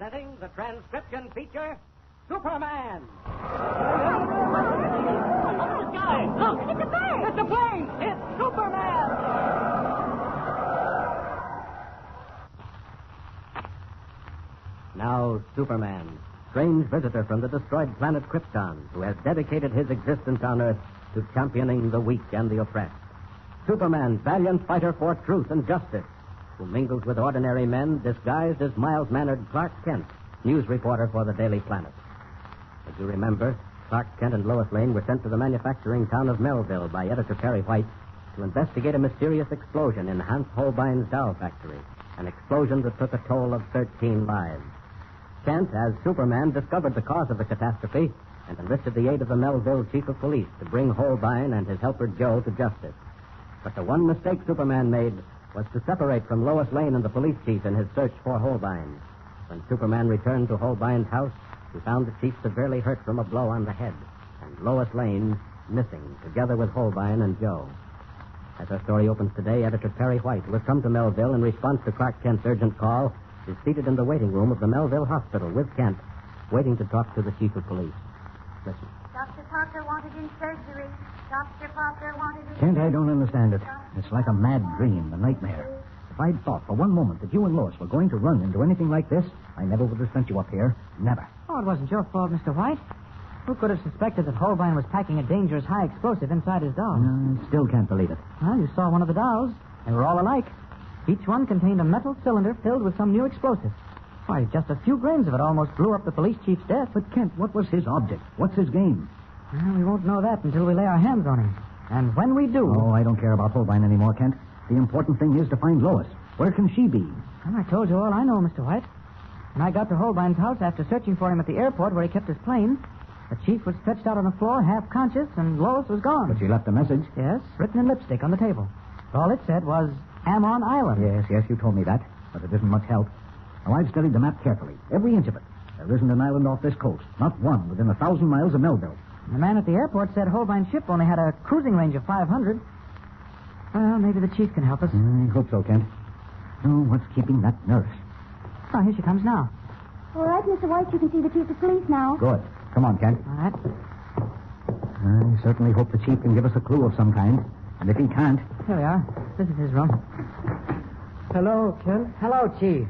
Presenting the transcription feature, Superman. The sky! Look! It's a bird! It's a plane! It's Superman! Now, Superman, strange visitor from the destroyed planet Krypton, who has dedicated his existence on Earth to championing the weak and the oppressed. Superman, valiant fighter for truth and justice, who mingles with ordinary men disguised as mild-mannered Clark Kent, news reporter for the Daily Planet. As you remember, Clark Kent and Lois Lane were sent to the manufacturing town of Melville by editor Perry White to investigate a mysterious explosion in Hans Holbein's doll factory, an explosion that took a toll of 13 lives. Kent, as Superman, discovered the cause of the catastrophe and enlisted the aid of the Melville chief of police to bring Holbein and his helper Joe to justice. But the one mistake Superman made was to separate from Lois Lane and the police chief in his search for Holbein. When Superman returned to Holbein's house, he found the chief severely hurt from a blow on the head, and Lois Lane missing, together with Holbein and Joe. As our story opens today, editor Perry White, who has come to Melville in response to Clark Kent's urgent call, is seated in the waiting room of the Melville Hospital with Kent, waiting to talk to the chief of police. Listen. Dr. Parker wanted in surgery. Dr. Parker wanted in Kent, I don't understand it. It's like a mad dream, a nightmare. If I'd thought for one moment that you and Lois were going to run into anything like this, I never would have sent you up here. Never. Oh, it wasn't your fault, Mr. White. Who could have suspected that Holbein was packing a dangerous high explosive inside his doll? I still can't believe it. Well, you saw one of the dolls. They were all alike. Each one contained a metal cylinder filled with some new explosive. Why, just a few grains of it almost blew up the police chief's desk. But, Kent, what was his object? What's his game? Well, we won't know that until we lay our hands on him. And when we do... Oh, I don't care about Holbein anymore, Kent. The important thing is to find Lois. Where can she be? Well, I told you all I know, Mr. White. When I got to Holbein's house after searching for him at the airport where he kept his plane, the chief was stretched out on the floor, half conscious, and Lois was gone. But she left a message. Yes, written in lipstick on the table. All it said was, "Am on island." Yes, you told me that. But it isn't much help. Now, I've studied the map carefully, every inch of it. There isn't an island off this coast, not one within 1,000 miles of Melville. The man at the airport said Holbein's ship only had a cruising range of 500. Well, maybe the chief can help us. I hope so, Kent. Oh, what's keeping that nurse? Oh, here she comes now. All right, Mr. White, you can see the chief of police now. Good. Come on, Kent. All right. I certainly hope the chief can give us a clue of some kind. And if he can't... Here we are. This is his room. Hello, Kent. Hello, Chief.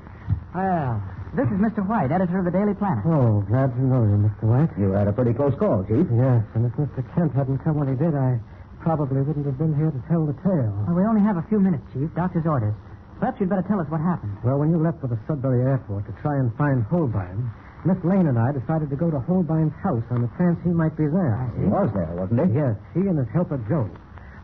Well, this is Mr. White, editor of the Daily Planet. Oh, glad to know you, Mr. White. You had a pretty close call, Chief. Yes, and if Mr. Kent hadn't come when he did, I probably wouldn't have been here to tell the tale. Well, we only have a few minutes, Chief. Doctor's orders. Perhaps you'd better tell us what happened. Well, when you left for the Sudbury airport to try and find Holbein, Miss Lane and I decided to go to Holbein's house on the chance he might be there. I see. He was there, wasn't he? Yes, he and his helper, Joe.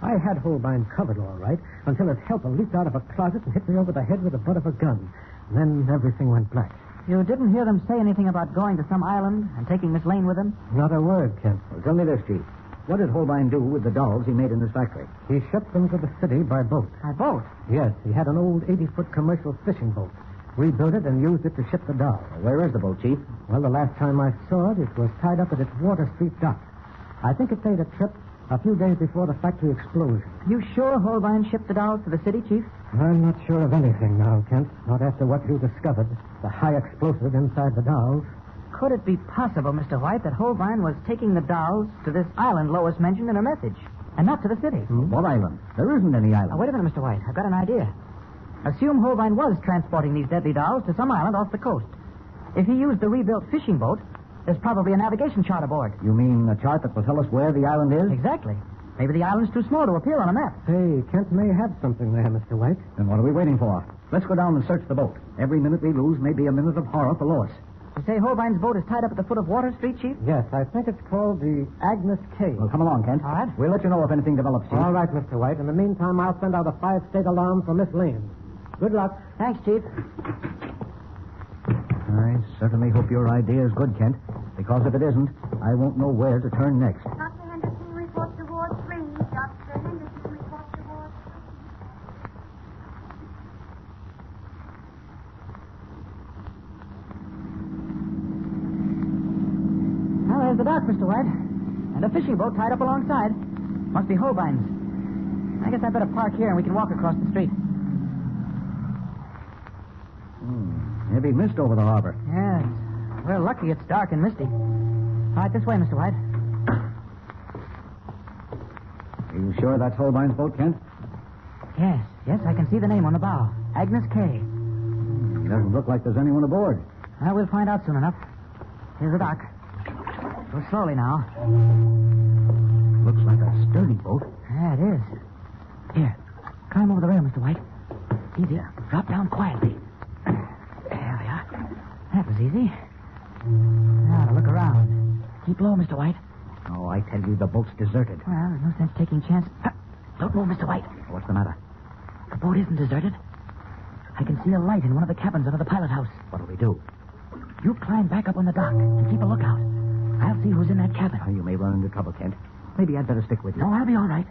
I had Holbein covered all right until his helper leaped out of a closet and hit me over the head with the butt of a gun. Then everything went black. You didn't hear them say anything about going to some island and taking Miss Lane with them? Not a word, Kent. Well, tell me this, Chief. What did Holbein do with the dolls he made in his factory? He shipped them to the city by boat. By boat? Yes, he had an old 80-foot commercial fishing boat. We built it and used it to ship the dolls. Well, where is the boat, Chief? Well, the last time I saw it, it was tied up at its Water Street dock. I think it made a trip a few days before the factory explosion. You sure Holbein shipped the dolls to the city, Chief? I'm not sure of anything now, Kent. Not after what you discovered. The high explosive inside the dolls. Could it be possible, Mr. White, that Holbein was taking the dolls to this island Lois mentioned in her message, and not to the city? What island? There isn't any island. Now, wait a minute, Mr. White. I've got an idea. Assume Holbein was transporting these deadly dolls to some island off the coast. If he used the rebuilt fishing boat, there's probably a navigation chart aboard. You mean a chart that will tell us where the island is? Exactly. Maybe the island's too small to appear on a map. Hey, Kent may have something there, Mr. White. Then what are we waiting for? Let's go down and search the boat. Every minute we lose may be a minute of horror for Lois. You say Holbein's boat is tied up at the foot of Water Street, Chief? Yes, I think it's called the Agnes Cave. Well, come along, Kent. All right. We'll let you know if anything develops, Chief. All right, Mr. White. In the meantime, I'll send out a 5-state alarm for Miss Lane. Good luck. Thanks, Chief. I certainly hope your idea is good, Kent, because if it isn't, I won't know where to turn next. Dr. Henderson reports to Ward 3. Dr. Henderson reports to Ward 3. Well, there's the dock, Mr. White. And a fishing boat tied up alongside. Must be Holbein's. I guess I better park here and we can walk across the street. Heavy mist over the harbor. Yes. We're lucky it's dark and misty. All right, this way, Mr. White. Are you sure that's Holbein's boat, Kent? Yes, I can see the name on the bow. Agnes K. It doesn't look like there's anyone aboard. Well, we'll find out soon enough. Here's the dock. Go slowly now. Looks like a sturdy boat. Yeah, it is. Here, climb over the rail, Mr. White. Easy. Drop down quietly. There we are. That was easy. Now to look around. Keep low, Mr. White. Oh, I tell you, the boat's deserted. Well, there's no sense taking chances. Don't move, Mr. White. What's the matter? The boat isn't deserted. I can see a light in one of the cabins under the pilot house. What'll we do? You climb back up on the dock and keep a lookout. I'll see who's in that cabin. Oh, you may run into trouble, Kent. Maybe I'd better stick with you. No, I'll be all right.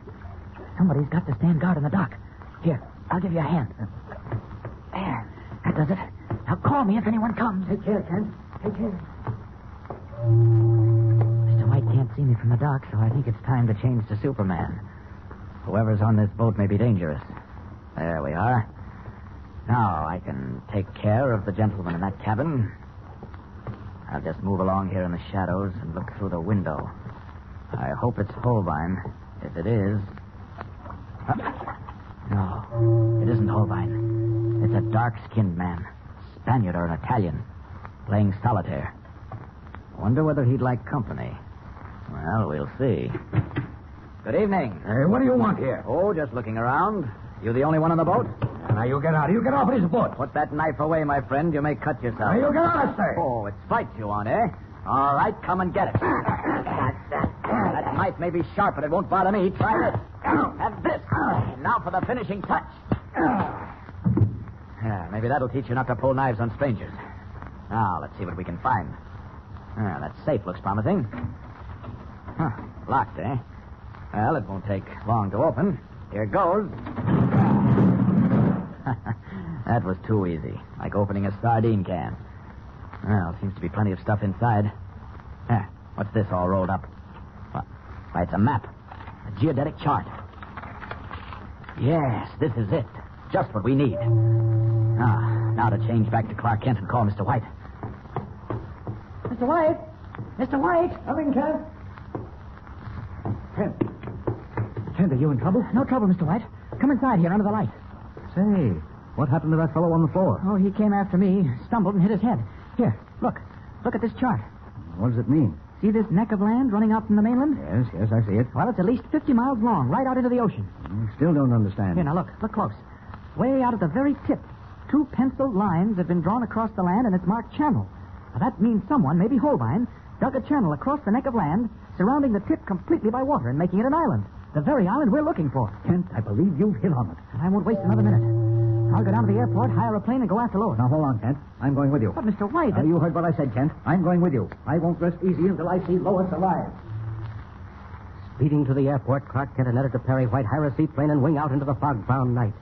Somebody's got to stand guard on the dock. Here, I'll give you a hand. There. That does it. Now call me if anyone comes. Take care, Kent. Take care. Mr. White can't see me from the dock, so I think it's time to change to Superman. Whoever's on this boat may be dangerous. There we are. Now I can take care of the gentleman in that cabin. I'll just move along here in the shadows and look through the window. I hope it's Holbein. If it is... No, it isn't Holbein. It's a dark-skinned man. Spaniard or an Italian. Playing solitaire. Wonder whether he'd like company. Well, we'll see. Good evening. Hey, what do you want here? Oh, just looking around. You the only one on the boat? Now, you get out. You get off this boat. Put that knife away, my friend. You may cut yourself. Now, you get out, I say. Oh, it's fight you want, eh? All right, come and get it. That knife may be sharp, but it won't bother me. Try this. And this. Now for the finishing touch. Yeah, maybe that'll teach you not to pull knives on strangers. Now, let's see what we can find. That safe looks promising. Huh, locked, eh? Well, it won't take long to open. Here goes. That was too easy. Like opening a sardine can. Well, seems to be plenty of stuff inside. What's this all rolled up? Why, it's a map. A geodetic chart. Yes, this is it. Just what we need. Now to change back to Clark Kent and call Mr. White. Mr. White! Mr. White! Coming, Kent. Kent, are you in trouble? No trouble, Mr. White. Come inside here under the light. Say, what happened to that fellow on the floor? Oh, he came after me, stumbled, and hit his head. Here, look. Look at this chart. What does it mean? See this neck of land running out from the mainland? Yes, I see it. Well, it's at least 50 miles long, right out into the ocean. Still don't understand. Here, now look close. Way out at the very tip, 2 penciled lines have been drawn across the land, and it's marked channel. Now, that means someone, maybe Holbein, dug a channel across the neck of land, surrounding the tip completely by water and making it an island. The very island we're looking for. Kent, I believe you've hit on it. And I won't waste another minute. I'll go down to the airport, hire a plane, and go after Lois. Now, hold on, Kent. I'm going with you. But, Mr. White... Now, you heard what I said, Kent. I'm going with you. I won't rest easy until I see Lois alive. Speeding to the airport, Clark Kent and Editor Perry White hire a seaplane and wing out into the fog-bound night.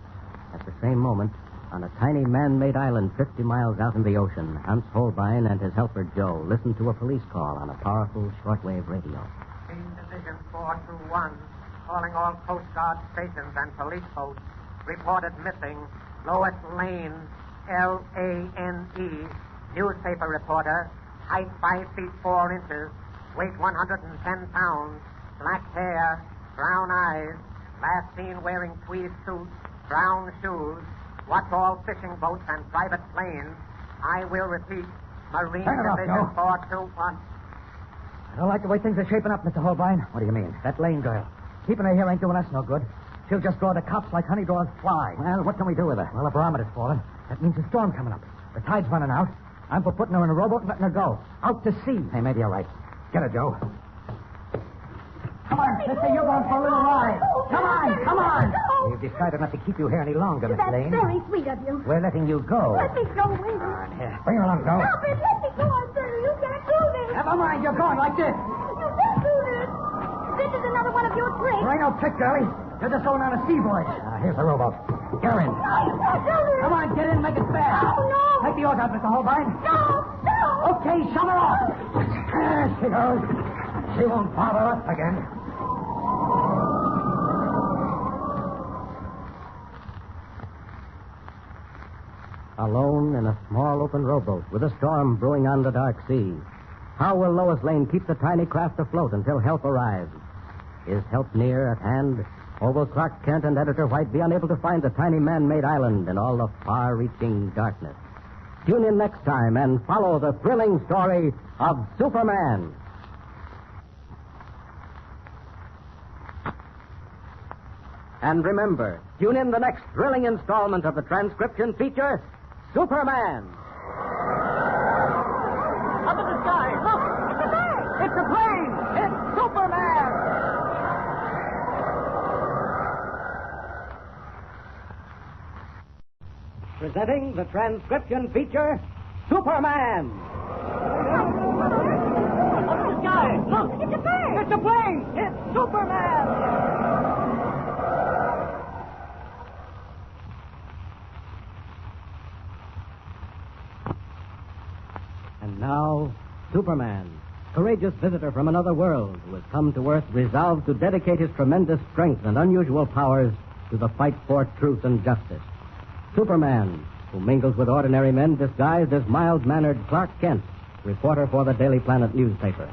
At the same moment, on a tiny man-made island 50 miles out in the ocean, Hans Holbein and his helper Joe listen to a police call on a powerful shortwave radio. Team Division 421, calling all Coast Guard stations and police boats, reported missing Lois Lane, Lane, newspaper reporter, height 5 feet 4 inches, weight 110 pounds, black hair, brown eyes, last seen wearing tweed suit, brown shoes, watch all fishing boats and private planes. I will repeat, Marine Turn it off, Division Joe. 421. I don't like the way things are shaping up, Mr. Holbein. What do you mean? That Lane girl. Keeping her here ain't doing us no good. She'll just draw the cops like honey draws flies. Well, what can we do with her? Well, the barometer's fallen. That means a storm coming up. The tide's running out. I'm for putting her in a rowboat and letting her go. Out to sea. Hey, maybe you're right. Get her, Joe. Come on, sister, you're going for a little ride. Come on. We've decided not to keep you here any longer, Miss That's Lane. very sweet of you. We're letting you go. Let me go away. Here, bring her along, Joe. Stop it. Let me go on, sir. You can't do this. Never mind, you're going like this. You can't do this. This is another one of your tricks. There ain't no trick, girlie. You're just going on a sea voyage. Here's the rowboat. Get her in. No, you can't do this. Come on, get in, make it fast. Oh, no. Take the oars out, Mr. Holbein. No. Okay, shove her off. There she goes. She won't bother us again. Alone in a small open rowboat with a storm brewing on the dark sea. How will Lois Lane keep the tiny craft afloat until help arrives? Is help near at hand? Or will Clark Kent and Editor White be unable to find the tiny man-made island in all the far-reaching darkness? Tune in next time and follow the thrilling story of Superman. And remember, tune in the next thrilling installment of the transcription feature, Superman. Up in the sky, look! It's a bird! It's a plane! It's Superman! Presenting the transcription feature, Superman. Up in the sky, look! It's a bird! It's a plane! It's Superman! And now, Superman, courageous visitor from another world who has come to Earth resolved to dedicate his tremendous strength and unusual powers to the fight for truth and justice. Superman, who mingles with ordinary men disguised as mild-mannered Clark Kent, reporter for the Daily Planet newspaper.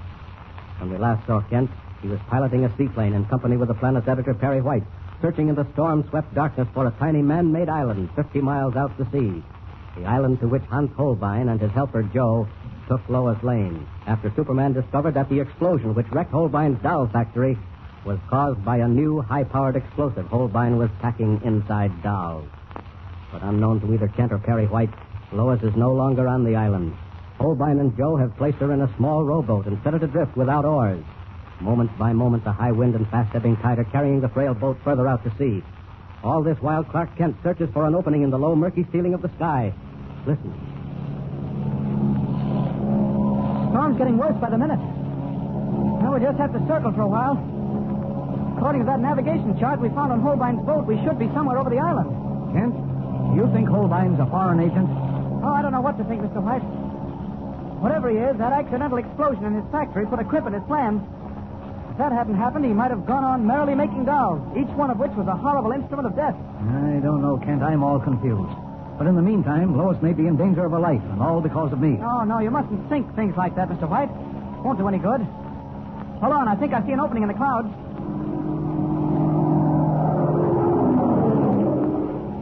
When we last saw Kent, he was piloting a seaplane in company with the Planet's editor, Perry White, searching in the storm-swept darkness for a tiny man-made island 50 miles out to sea. The island to which Hans Holbein and his helper, Joe, took Lois Lane after Superman discovered that the explosion which wrecked Holbein's doll factory was caused by a new high-powered explosive Holbein was packing inside dolls. But unknown to either Kent or Perry White, Lois is no longer on the island. Holbein and Joe have placed her in a small rowboat and set it adrift without oars. Moment by moment, the high wind and fast-ebbing tide are carrying the frail boat further out to sea. All this while, Clark Kent searches for an opening in the low, murky ceiling of the sky. Listen. Storm's getting worse by the minute. Now we just have to circle for a while. According to that navigation chart we found on Holbein's boat, we should be somewhere over the island. Kent, you think Holbein's a foreign agent? Oh, I don't know what to think, Mr. White. Whatever he is, that accidental explosion in his factory put a crib in his plans. If that hadn't happened, he might have gone on merrily making dolls, each one of which was a horrible instrument of death. I don't know, Kent. I'm all confused. But in the meantime, Lois may be in danger of her life, and all because of me. Oh, no, you mustn't think things like that, Mr. White. Won't do any good. Hold on, I think I see an opening in the clouds.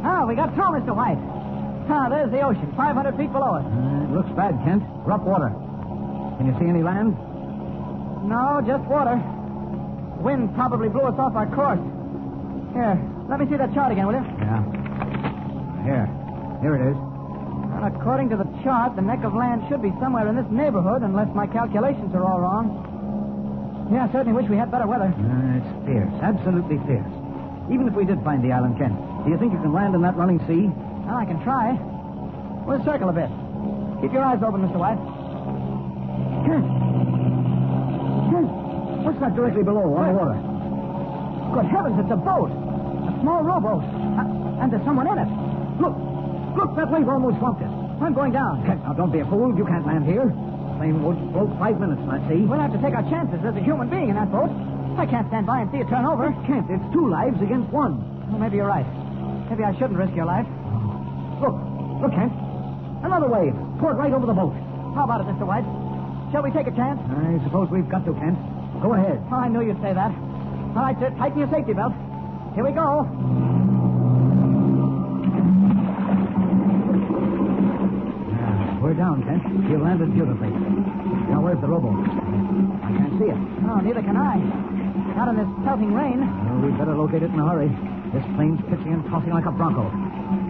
Ah, we got through, Mr. White. Ah, there's the ocean, 500 feet below us. It looks bad, Kent. Rough water. Can you see any land? No, just water. Wind probably blew us off our course. Here, let me see that chart again, will you? Yeah. Here it is. Well, according to the chart, the neck of land should be somewhere in this neighborhood, unless my calculations are all wrong. Yeah, I certainly wish we had better weather. It's fierce, absolutely fierce. Even if we did find the island, Kent, do you think you can land in that running sea? Well, I can try. We'll circle a bit. Keep your eyes open, Mr. White. Kent! What's that directly below on the water? Good heavens, it's a boat. A small rowboat. And there's someone in it. Look, that wave almost swamped us. I'm going down. Kent, now don't be a fool. You can't land here. Plane would float 5 minutes in that sea. We'll have to take our chances. There's a human being in that boat. I can't stand by and see it turn over. Kent, it's 2 lives against 1. Well, maybe you're right. Maybe I shouldn't risk your life. Look, Kent. Another wave. Poured right over the boat. How about it, Mr. White? Shall we take a chance? I suppose we've got to, Kent. Go ahead. Oh, I knew you'd say that. All right, sir. Tighten your safety belt. Here we go. We're down, Kent. You landed beautifully. Now, where's the rowboat? I can't see it. Oh, neither can I. Not in this pelting rain. Well, we'd better locate it in a hurry. This plane's pitching and tossing like a bronco.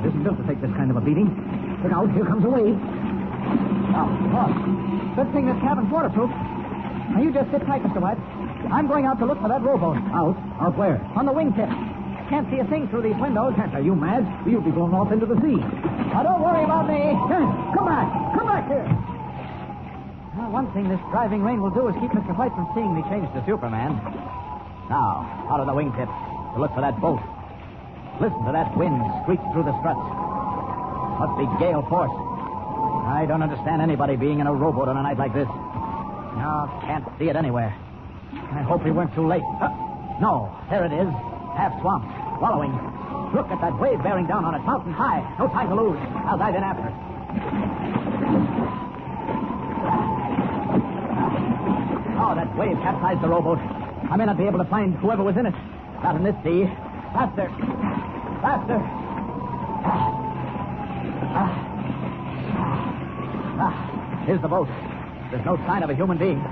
It isn't built to take this kind of a beating. Look out, here comes a wave. Oh. Good thing this cabin's waterproof. Now, you just sit tight, Mr. White. I'm going out to look for that rowboat. Out? Out where? On the wingtip. Can't see a thing through these windows. Kent, are you mad? You'll be blown off into the sea. Now, don't worry about me. Kent, come back. Come back here. Well, one thing this driving rain will do is keep Mr. White from seeing me change to Superman. Now, out of the wingtip to look for that boat. Listen to that wind screech through the struts. Must be gale force. I don't understand anybody being in a rowboat on a night like this. No, can't see it anywhere. I hope we weren't too late. No, there it is. Half swamped, wallowing. Look at that wave bearing down on it, mountain high. No time to lose. I'll dive in after it. Oh, that wave capsized the rowboat. I may not be able to find whoever was in it. Not in this sea. Faster. Faster. Here's the boat. There's no sign of a human being.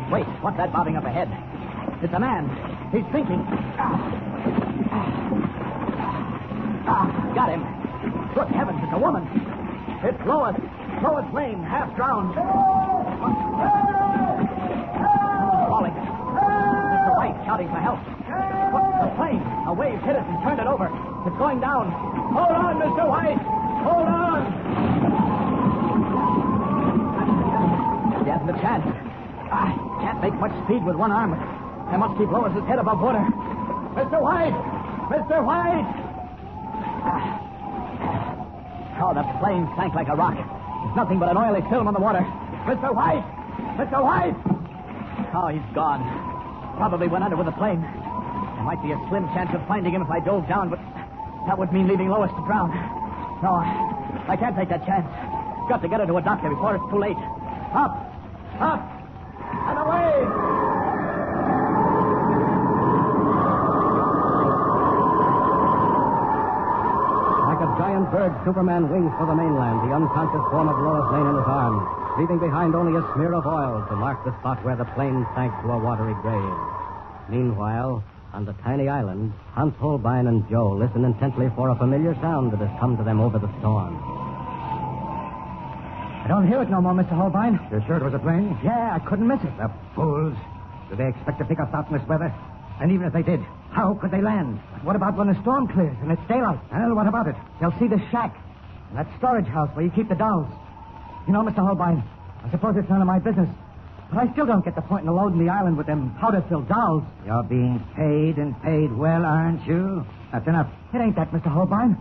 Wait, what's that bobbing up ahead? It's a man. He's sinking. Got him. Good heavens, it's a woman. It's Lois. Lois Lane, half drowned. Falling. Mr. White shouting for help. What's the plane? A wave hit it and turned it over. It's going down. Hold on, Mr. White. Hold on. He hasn't a chance. I can't make much speed with one arm. I must keep Lois's head above water. Mr. White! Mr. White! Oh, the plane sank like a rock. There's nothing but an oily film on the water. Mr. White! Mr. White! Oh, he's gone. Probably went under with the plane. There might be a slim chance of finding him if I dove down, but that would mean leaving Lois to drown. No, I can't take that chance. Got to get her to a doctor before it's too late. Up! Up! And away! Like a giant bird, Superman wings for the mainland, the unconscious form of Lois Lane in his arms, leaving behind only a smear of oil to mark the spot where the plane sank to a watery grave. Meanwhile, on the tiny island, Hans Holbein and Joe listen intently for a familiar sound that has come to them over the storm. I don't hear it no more, Mr. Holbein. You're sure it was a plane? Yeah, I couldn't miss it. The fools. Do they expect to pick us out in this weather? And even if they did, how could they land? What about when the storm clears and it's daylight? Well, what about it? They'll see the shack and that storage house where you keep the dolls. You know, Mr. Holbein, I suppose it's none of my business, but I still don't get the point in loading the island with them powder-filled dolls. You're being paid and paid well, aren't you? That's enough. It ain't that, Mr. Holbein.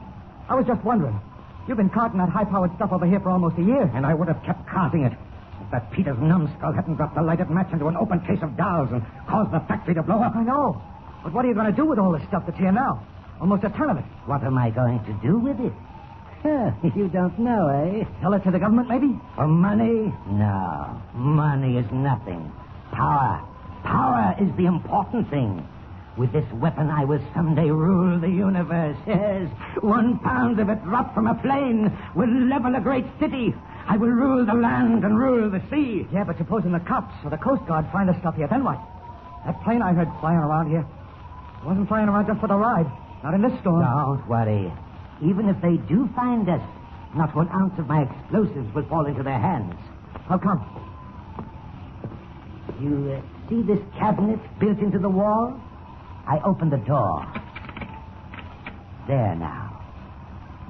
I was just wondering. You've been carting that high-powered stuff over here for almost a year. And I would have kept carting it if that Peters numbskull hadn't dropped the lighted match into an open case of dolls and caused the factory to blow up. I know. But what are you going to do with all this stuff that's here now? Almost a ton of it. What am I going to do with it? You don't know, eh? Sell it to the government, maybe? For money? No. Money is nothing. Power. Power is the important thing. With this weapon, I will someday rule the universe. Yes, 1 pound of it dropped from a plane will level a great city. I will rule the land and rule the sea. Yeah, but supposing the cops or the Coast Guard find the stuff here, then what? That plane I heard flying around here wasn't flying around just for the ride. Not in this storm. Don't worry. Even if they do find us, not 1 ounce of my explosives will fall into their hands. How come? You see this cabinet built into the wall? I opened the door. There now.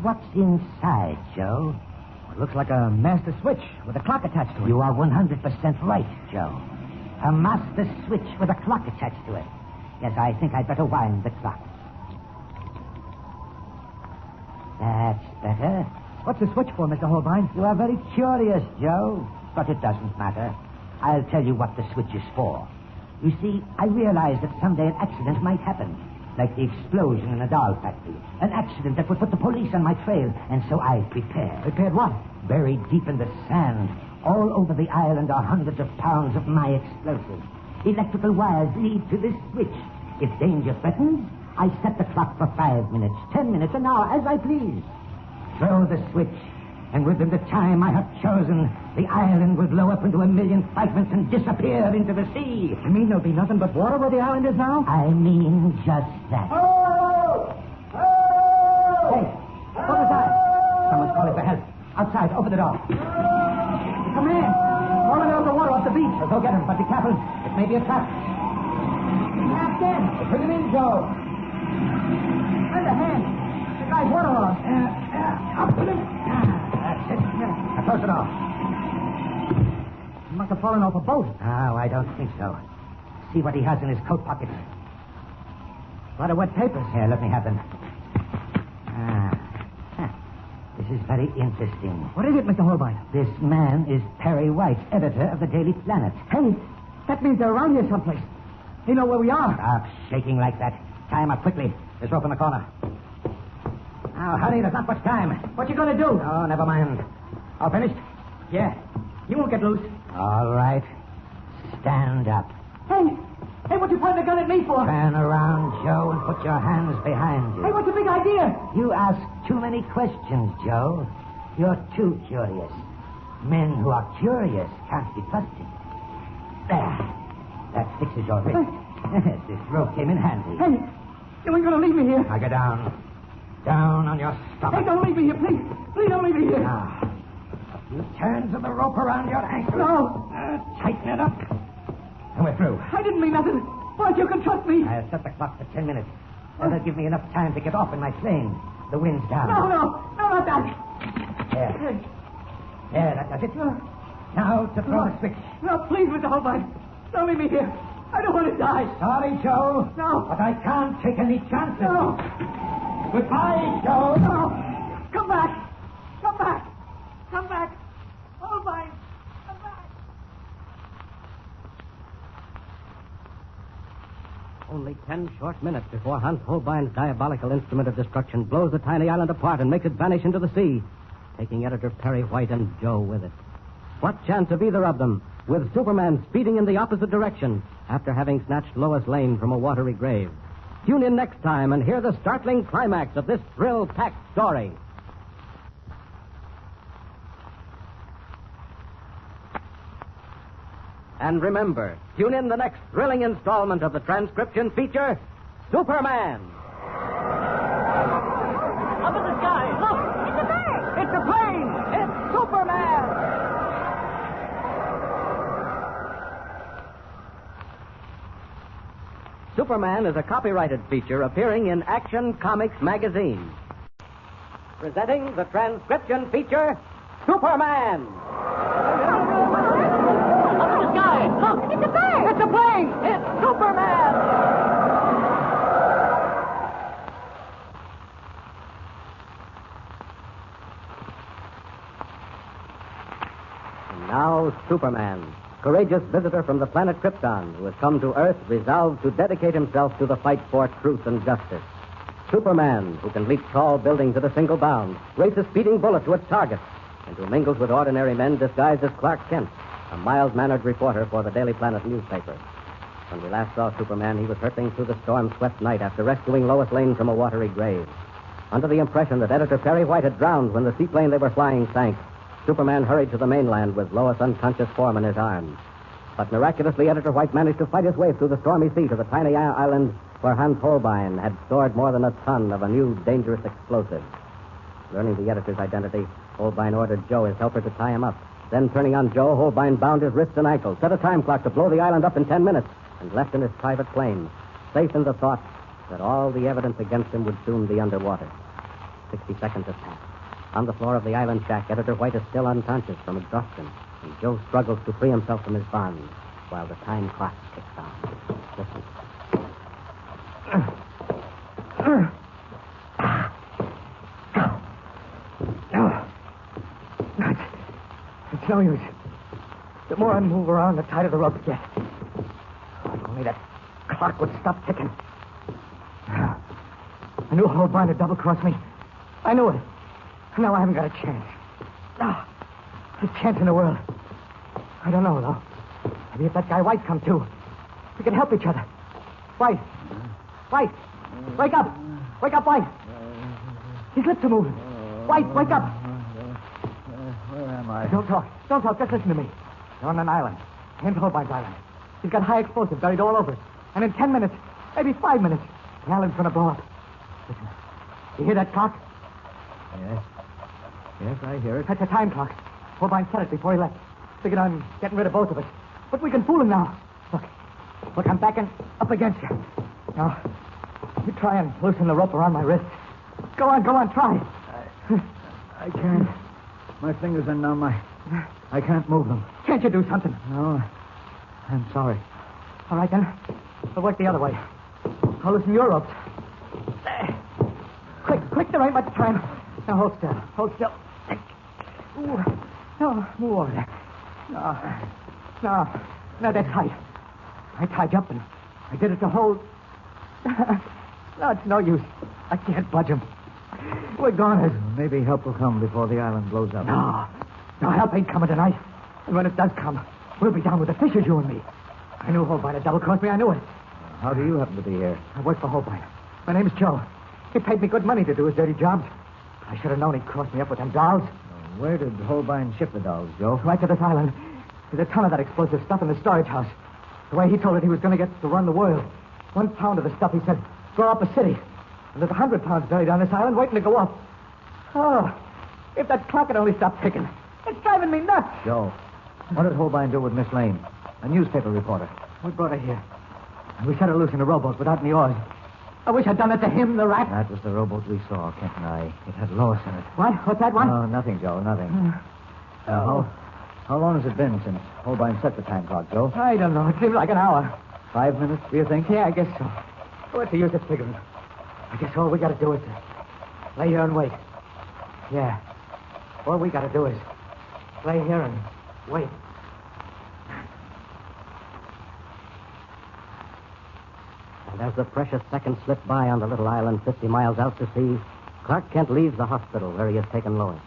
What's inside, Joe? It looks like a master switch with a clock attached to it. You are 100% right, Joe. A master switch with a clock attached to it. Yes, I think I'd better wind the clock. That's better. What's the switch for, Mr. Holbein? You are very curious, Joe. But it doesn't matter. I'll tell you what the switch is for. You see, I realized that someday an accident might happen. Like the explosion in a doll factory. An accident that would put the police on my trail. And so I prepared. Prepared what? Buried deep in the sand. All over the island are hundreds of pounds of my explosives. Electrical wires lead to this switch. If danger threatens, I set the clock for 5 minutes, 10 minutes, an hour, as I please. Throw the switch, and within the time I have chosen, the island will blow up into a million fragments and disappear into the sea. You mean there'll be nothing but water where the island is now? I mean just that. Oh! Oh! Hey, what was that? Someone's calling for help. Outside, open the door. It's a man. Falling out of the water off the beach. So go get him, but be careful. It may be a trap. He's half dead. Bring him in, Joe. Lend a hand. The guy's water lost. Up with him. That's it. Now close it off. He must have fallen off a boat. Oh, I don't think so. See what he has in his coat pockets. A lot of wet papers. Here, let me have them. This is very interesting. What is it, Mr. Holbein? This man is Perry White, editor of the Daily Planet. Hey, that means they're around here someplace. They know where we are. Stop shaking like that. Tie him up quickly. There's rope in the corner. Now, hurry, there's not much time. What you gonna do? Oh, never mind. All finished? Yeah. You won't get loose. All right. Stand up. Hey, what you pointing the gun at me for? Turn around, Joe, and put your hands behind you. Hey, what's the big idea? You ask too many questions, Joe. You're too curious. Men who are curious can't be trusted. There. That fixes your wrist. This rope came in handy. Hey, you ain't gonna leave me here. Now get down. Down on your stomach. Hey, don't leave me here, please. Please don't leave me here. Now, you turn the rope around your ankle. No. Tighten it up. And we're through. I didn't mean nothing. But you can trust me. I'll set the clock for 10 minutes. That'll give me enough time to get off in my plane. The wind's down. No, not that. There. There, that does it. Now to throw the switch. No, please, Mr. Holbein. Don't leave me here. I don't want to die. Sorry, Joe. No. But I can't take any chances. No. Goodbye, Joe. No. Come back. Come back. Come back. Holbein. Come back. Only 10 short minutes before Hans Holbein's diabolical instrument of destruction blows the tiny island apart and makes it vanish into the sea, taking Editor Perry White and Joe with it. What chance of either of them, with Superman speeding in the opposite direction after having snatched Lois Lane from a watery grave? Tune in next time and hear the startling climax of this thrill-packed story. And remember, tune in the next thrilling installment of the transcription feature, Superman. Up in the sky, look! It's a bird. It's a plane! It's Superman! Superman is a copyrighted feature appearing in Action Comics magazine. Presenting the transcription feature, Superman! Up in the sky, look! It's a bird. It's a plane! It's Superman! And now, Superman, courageous visitor from the planet Krypton, who has come to Earth resolved to dedicate himself to the fight for truth and justice. Superman, who can leap tall buildings at a single bound, race a speeding bullet to its target, and who mingles with ordinary men disguised as Clark Kent, a mild-mannered reporter for the Daily Planet newspaper. When we last saw Superman, he was hurtling through the storm-swept night after rescuing Lois Lane from a watery grave. Under the impression that Editor Perry White had drowned when the seaplane they were flying sank, Superman hurried to the mainland with Lois' unconscious form in his arms. But miraculously, Editor White managed to fight his way through the stormy sea to the tiny island where Hans Holbein had stored more than a ton of a new, dangerous explosive. Learning the editor's identity, Holbein ordered Joe, his helper, to tie him up. Then, turning on Joe, Holbein bound his wrists and ankles, set a time clock to blow the island up in 10 minutes, and left in his private plane, safe in the thought that all the evidence against him would soon be underwater. 60 seconds have passed. On the floor of the island shack, Editor White is still unconscious from exhaustion, and Joe struggles to free himself from his bonds while the time clock ticks down. Listen. It's no use. The more I move around, the tighter the ropes get. If only that clock would stop ticking. I knew Holbein had double-crossed me. I knew it. Now I haven't got a chance. A chance in the world. I don't know, though. Maybe if that guy White comes too, we can help each other. White. White. Wake up. Wake up, White. His lips are moving. White, wake up. Where am I? Don't talk. Don't talk. Just listen to me. You're on an island. Named Holbein's Island. He's got high explosive buried all over it. And in 10 minutes, maybe 5 minutes, the island's going to blow up. Listen. You hear that clock? Yes. Yes, I hear it. That's a time clock. Holbein set it before he left. Figured on getting rid of both of us. But we can fool him now. Look, I'm backing up against you. Now, you try and loosen the rope around my wrist. Go on, try. I can't. My fingers are numb. I can't move them. Can't you do something? No, I'm sorry. All right, then. I'll work the other way. I'll loosen your ropes. Quick, there ain't much time. Now, hold still. Ooh. No, move over there. No, that's tight. I tied you up and I did it to hold. No, it's no use. I can't budge him. We're goners. Maybe help will come before the island blows up. No, help ain't coming tonight. And when it does come, we'll be down with the fishers, you and me. I knew Holbein had double-crossed me. I knew it. How do you happen to be here? I work for Holbein. My name's Joe. He paid me good money to do his dirty jobs. I should have known he'd cross me up with them dolls. Where did Holbein ship the dolls, Joe? Right to this island. There's a ton of that explosive stuff in the storage house. The way he told it he was going to get to run the world. 1 pound of the stuff, he said, blow up a city. And there's 100 pounds buried on this island waiting to go up. Oh, if that clock had only stopped ticking. It's driving me nuts. Joe, what did Holbein do with Miss Lane? A newspaper reporter. We brought her here. We set her loose in a rowboat without any oars. I wish I'd done it to him, the rat. That was the rowboat we saw, Kent and I. It had Lois in it. What? What's that one? No, nothing, Joe, nothing. How long has it been since Holbein set the time clock, Joe? I don't know. It seems like an hour. 5 minutes, do you think? Yeah, I guess so. What's the use of figuring? I guess all we got to do is lay here and wait. Yeah. All we got to do is lay here and wait. And as the precious seconds slip by on the little island 50 miles out to sea, Clark Kent leaves the hospital where he has taken Lois.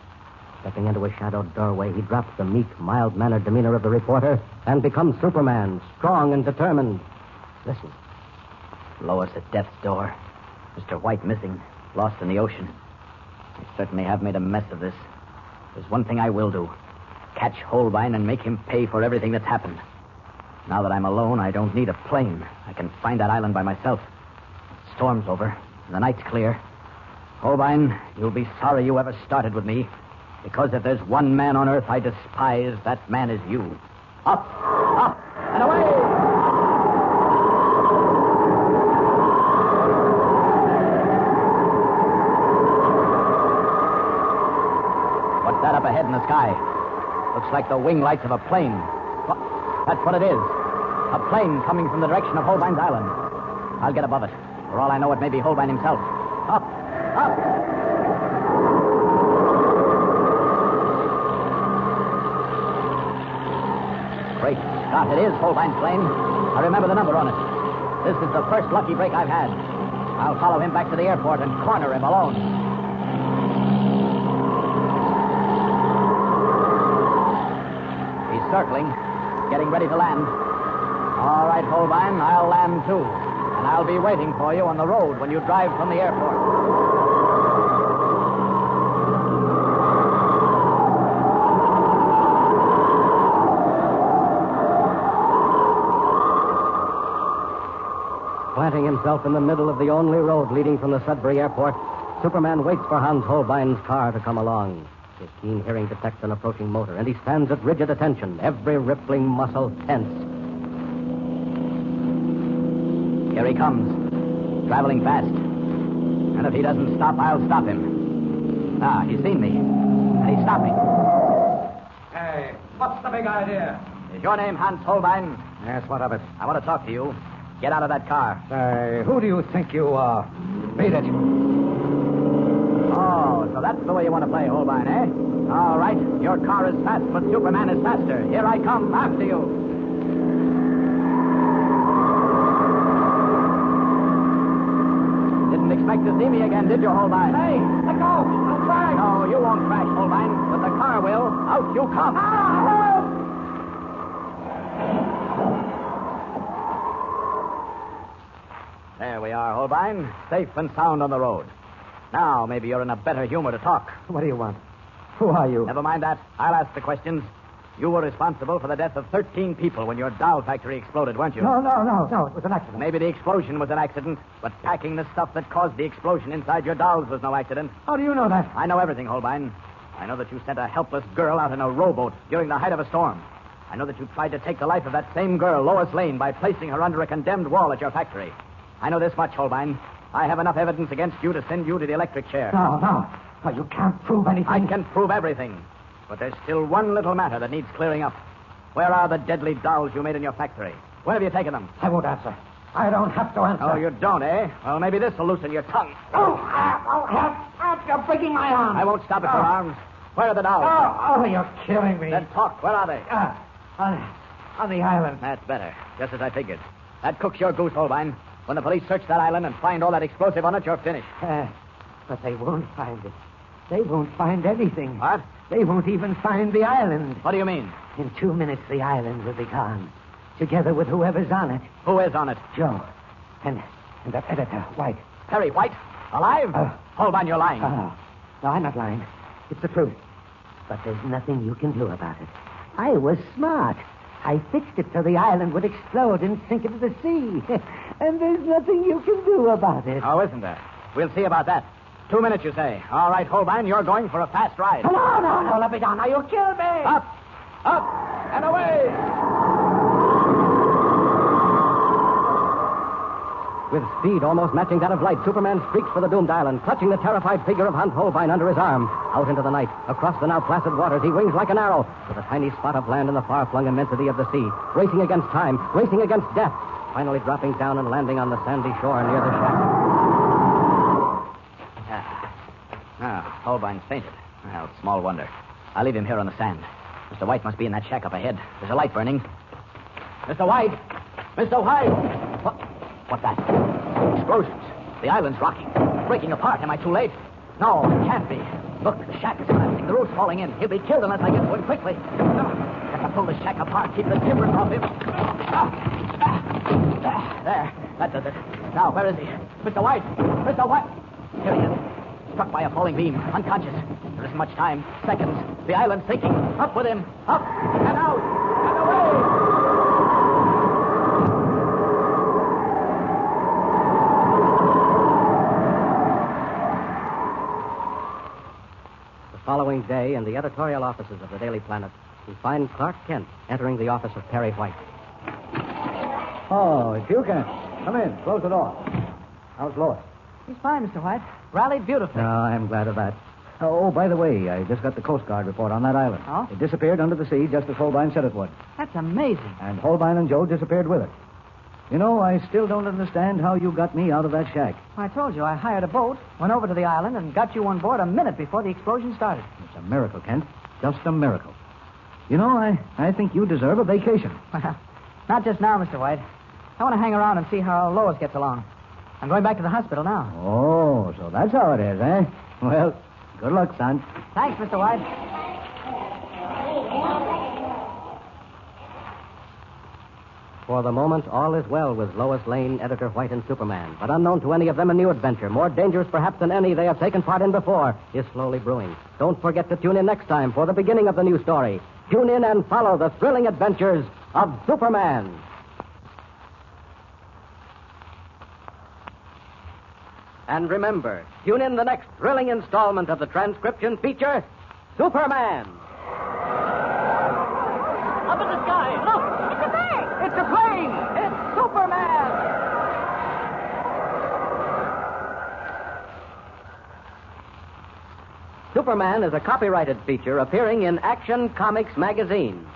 Stepping into a shadowed doorway, he drops the meek, mild-mannered demeanor of the reporter and becomes Superman, strong and determined. Listen. Lois at death's door. Mr. White missing, lost in the ocean. I certainly have made a mess of this. There's one thing I will do. Catch Holbein and make him pay for everything that's happened. Now that I'm alone, I don't need a plane. I can find that island by myself. The storm's over, and the night's clear. Holbein, you'll be sorry you ever started with me, because if there's one man on earth I despise, that man is you. Up, and away! What's that up ahead in the sky? Looks like the wing lights of a plane. That's what it is. A plane coming from the direction of Holbein's island. I'll get above it. For all I know, it may be Holbein himself. Up! Great Scott, it is Holbein's plane. I remember the number on it. This is the first lucky break I've had. I'll follow him back to the airport and corner him alone. He's circling, getting ready to land. All right, Holbein, I'll land too. And I'll be waiting for you on the road when you drive from the airport. Planting himself in the middle of the only road leading from the Sudbury airport, Superman waits for Hans Holbein's car to come along. His keen hearing detects an approaching motor, and he stands at rigid attention, every rippling muscle tense. Here he comes, traveling fast. And if he doesn't stop, I'll stop him. Ah, he's seen me. And he's stopping. Hey, what's the big idea? Is your name Hans Holbein? Yes, what of it? I want to talk to you. Get out of that car. Say, who do you think you are? Beat it. Oh, so that's the way you want to play, Holbein, eh? All right. Your car is fast, but Superman is faster. Here I come, after you. Didn't expect to see me again, did you, Holbein? Hey, let go. I'll crash. No, you won't crash, Holbein, but the car will. Out you come. There we are, Holbein. Safe and sound on the road. Now, maybe you're in a better humor to talk. What do you want? Who are you? Never mind that. I'll ask the questions. You were responsible for the death of 13 people when your doll factory exploded, weren't you? No. It was an accident. Maybe the explosion was an accident, but packing the stuff that caused the explosion inside your dolls was no accident. How do you know that? I know everything, Holbein. I know that you sent a helpless girl out in a rowboat during the height of a storm. I know that you tried to take the life of that same girl, Lois Lane, by placing her under a condemned wall at your factory. I know this much, Holbein. I have enough evidence against you to send you to the electric chair. No. Well, you can't prove anything. I can prove everything. But there's still one little matter that needs clearing up. Where are the deadly dolls you made in your factory? Where have you taken them? I won't answer. I don't have to answer. Oh, you don't, eh? Well, maybe this will loosen your tongue. Help! You're breaking my arm. I won't stop at your arms. Where are the dolls? Oh, you're killing me. Then talk. Where are they? On the island. That's better. Just as I figured. That cooks your goose, Holbein. When the police search that island and find all that explosive on it, you're finished. But they won't find it. They won't find anything. What? They won't even find the island. What do you mean? In 2 minutes, the island will be gone, together with whoever's on it. Who is on it? Joe. And that editor, White. Perry White? Alive? Holbein, you're lying. Oh, no, I'm not lying. It's the truth. But there's nothing you can do about it. I was smart. I fixed it so the island would explode and sink into the sea. And there's nothing you can do about it. Oh, isn't there? We'll see about that. 2 minutes, you say. All right, Holbein, you're going for a fast ride. No, let me down. Now you'll kill me. Up, and away! With speed almost matching that of light, Superman streaks for the doomed island, clutching the terrified figure of Hans Holbein under his arm. Out into the night, across the now placid waters, he wings like an arrow to the tiny spot of land in the far-flung immensity of the sea, racing against time, racing against death, finally dropping down and landing on the sandy shore near the shack. Holbein's fainted. Well, small wonder. I'll leave him here on the sand. Mr. White must be in that shack up ahead. There's a light burning. Mr. White! Mr. White! What's that? Explosions. The island's rocking. Breaking apart. Am I too late? No, it can't be. Look, the shack is collapsing. The roof's falling in. He'll be killed unless I get to him quickly. Got to pull the shack apart. Keep the timbers off him. There. That does it. Now, where is he? Mr. White! Mr. White! Here he is. Struck by a falling beam. Unconscious. There isn't much time. Seconds. The island's sinking. Up with him. Up and out and away! The following day, in the editorial offices of the Daily Planet, we find Clark Kent entering the office of Perry White. Oh, it's you, Kent. Come in. Close the door. How's Lois? He's fine, Mr. White. Rallied beautifully. No, I'm glad of that. Oh, by the way, I just got the Coast Guard report on that island. Oh? It disappeared under the sea just as Holbein said it would. That's amazing. And Holbein and Joe disappeared with it. You know, I still don't understand how you got me out of that shack. I told you I hired a boat, went over to the island, and got you on board a minute before the explosion started. It's a miracle, Kent. Just a miracle. You know, I think you deserve a vacation. Well, not just now, Mr. White. I want to hang around and see how Lois gets along. I'm going back to the hospital now. Oh, so that's how it is, eh? Well, good luck, son. Thanks, Mr. White. For the moment, all is well with Lois Lane, Editor White, and Superman. But unknown to any of them, a new adventure, more dangerous perhaps than any they have taken part in before, is slowly brewing. Don't forget to tune in next time for the beginning of the new story. Tune in and follow the thrilling adventures of Superman. And remember, tune in the next thrilling installment of the transcription feature, Superman. Up in the sky. Look! It's a bird! It's a plane! It's Superman! Superman is a copyrighted feature appearing in Action Comics magazine.